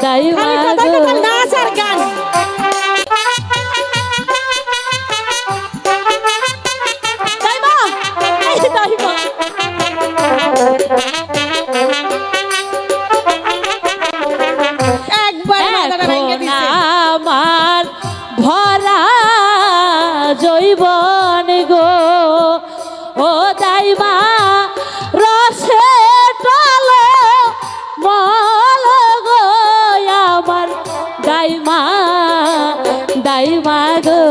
দাইমা দাইমা নাচ আর গান দাইমা দাইমা আমার ভরা জৈবন গো ও দাইমা রসে টালো মল গো আমার দাইমা দাইমা গো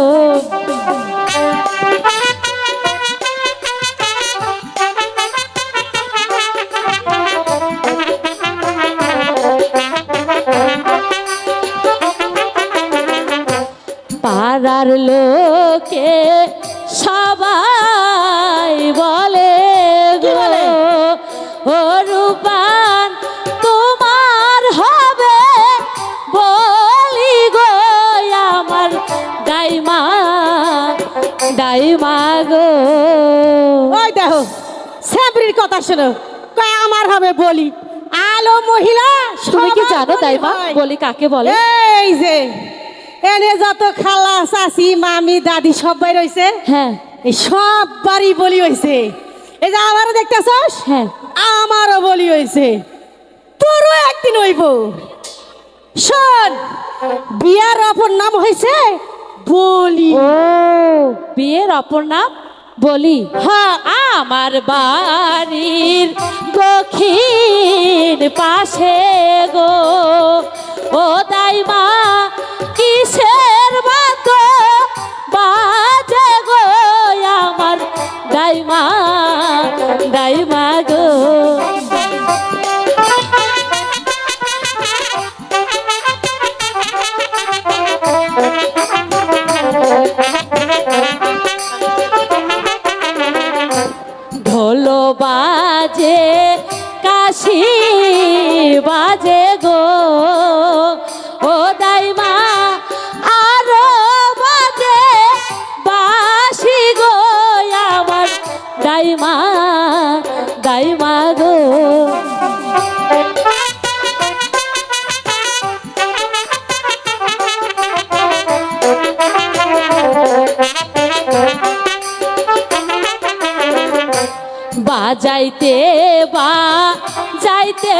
পাড়ার লোকে সবাই বলে গো ও রূপান তোমার হবে বলি গো আমার দাইমা দাইমা গো। ওই দেখো সাবরির কথা শোনো কয় আমার হবে বলি আলো মহিলা তুমি কি জানো দাইমা বলি কাকে বলে? এই যে এনে যত খালা চাচি মামি দাদি সবাই রয়েছে হ্যাঁ এই সব বাড়ি বলি হয়েছে এই যে আমারও দেখতেছস হ্যাঁ আমারও বলি হয়েছে তোরও একদিন হইব শোন বিয়ার অপর নাম হয়েছে বলি। ও বিয়ের অপর নাম বলি। হ্যাঁ আমার বাড়ির দক্ষিণ পাশে গো ও দাইমা কিসের মতো বাজে গো আমার দাইমা দাইমা গো। ঢোলো বাজে কাশি বাজে গো ও দাইমা আরো বাজে বাসি গো আমার দাইমা দাইমা গো। বাজাইতে বা যাইতে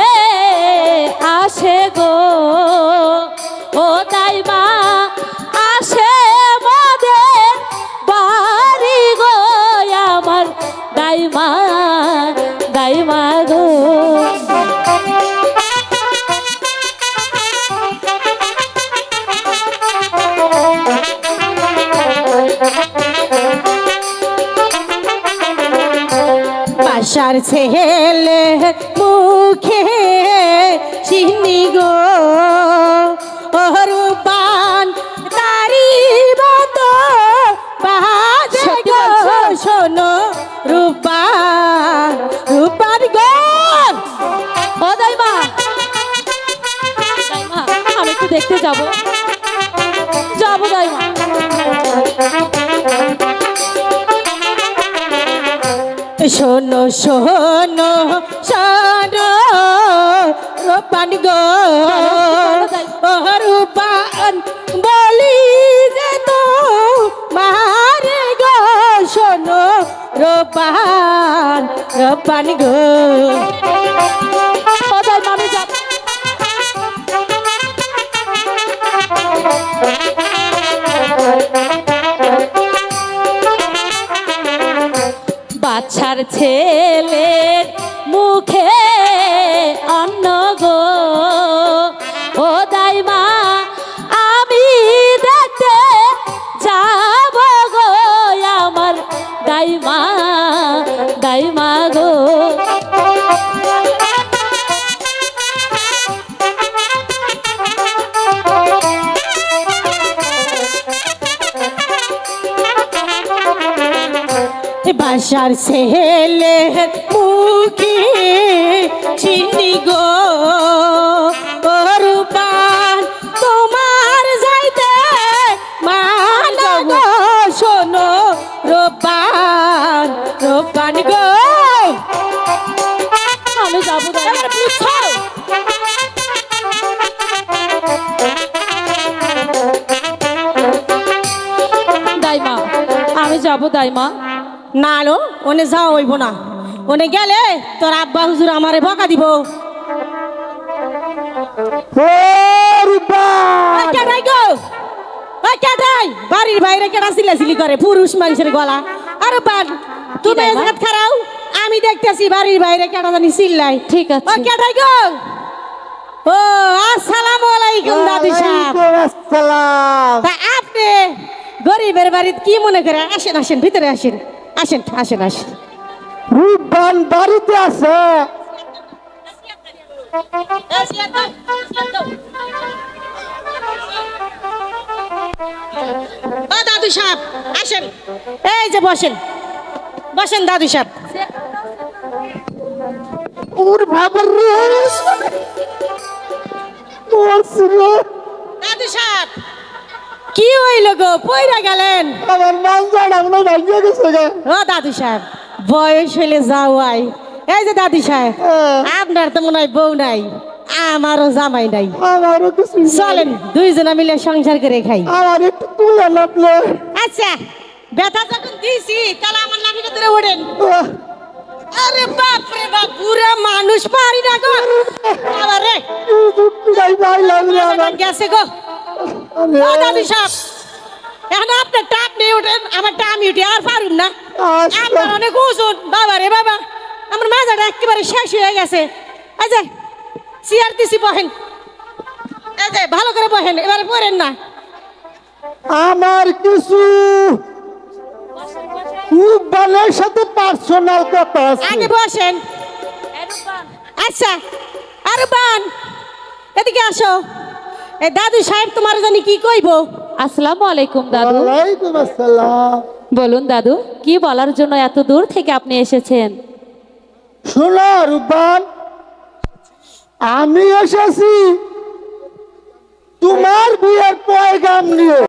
আসে গো ও দাইমা আসে মোদের বাড়ি গো আমার দাইমা দাইমা গো। বাসার ছেলে মুখে চিনি গো রূপান তারি মতো বাজে গো শোনো রূপান রূপান গো ও দাইমা দাইমা আমি একটু দেখতে যাবো যাবো দাইমা। শোনো শোনো শোনো রূপান গো রূপান বলি যে তো মারে গো শোনো রূপান রূপান গো। ও দাইমা আমি যাবো বাচ্চার ছেলের মুখে অন্ন গো ও দাইমা আমি দেখতে যাব গো আমার দাইমা দাইমা গো। বাসার ছেলে মুখে চিনি গো রূপান তোমার যাইতে মান গো শোনো রূপান রূপান গো আমি যাবো বুঝছো যাব দাইমা। না আলো ওনে যাওয়া হইব না, ওনে গেলে তোর আব্বা হুজুর আমারে বকা দিব। ওই কেডাই গো, ওই কেডাই বাড়ির বাইরে কেডা চিল্লাচিল্লি করে পুরুষ মানুষের গলা। আরে বান তুমি এই জায়গা খারাও, আমি দেখতেছি বাড়ির বাইরে কেডা জানি চিল্লাই। ঠিক আছে। ওই কেডাই গো। ও আসসালামু আলাইকুম দাদু সাহেব। আসসালাম। তা আপনি গরিবের বাড়িতে কি মনে করে? আসেন আসেন ভিতরে আসেন, আসেন আসেন আসেন। রূপবান বাড়িতে আছে? ও দাদু সাহেব আসেন, এই যে বসেন বসেন দাদু সাহেব। ওর বাবার রে মরছে রে। দাদু সাহেব কি হইল গো, পইরা গেলেন? আমার মাংসটা মনে ভাঙিয়ে গেছে গা। ও দাদু সাহেব বয়স হইলে যাওয়াই। এই যে দাদু সাহেব আপনার তো মনে হয় বউ নাই, আমারও জামাই নাই। আমারও কিছু নেই। চলেন দুইজনা মিলে সংসার করে খাই। আমার একটু তুলেন আপনি। আচ্ছা ব্যথা যখন দিয়েছি তাহলে আমার নামে ধরে ওঠেন। আরে বাপ রে বাপ, পুরা মানুষ পারি না গো। আরে গেছে গো। ও দাদু সাহেব এখন আপনার টাপ নিয়ে ওঠেন, আমার টামি উঠে আর পারুন না। আপনার অনেক ওজন বাবা রে বাবা, আমার মাথাটা একেবারে শেষ হয়ে গেছে। এই যে চেয়ার দিছি বহেন, এই যে ভালো করে বহেন, এবারে পড়েন না। আমার কিছু রূপবানের সাথে পার্সোনাল কথা আছে। আগে বসেন। আচ্ছা আরে বান এদিকে আসো। এই দাদু সাহেব তোমার জানি কি কইব। আসসালামু আলাইকুম দাদু। ওয়ালাইকুম আসসালাম। বলুন দাদু, কি বলার জন্য এত দূর থেকে আপনি এসেছেন? শোনো রূপবান, আমি এসেছি তোমার বিয়ের পয়গাম নিয়ে।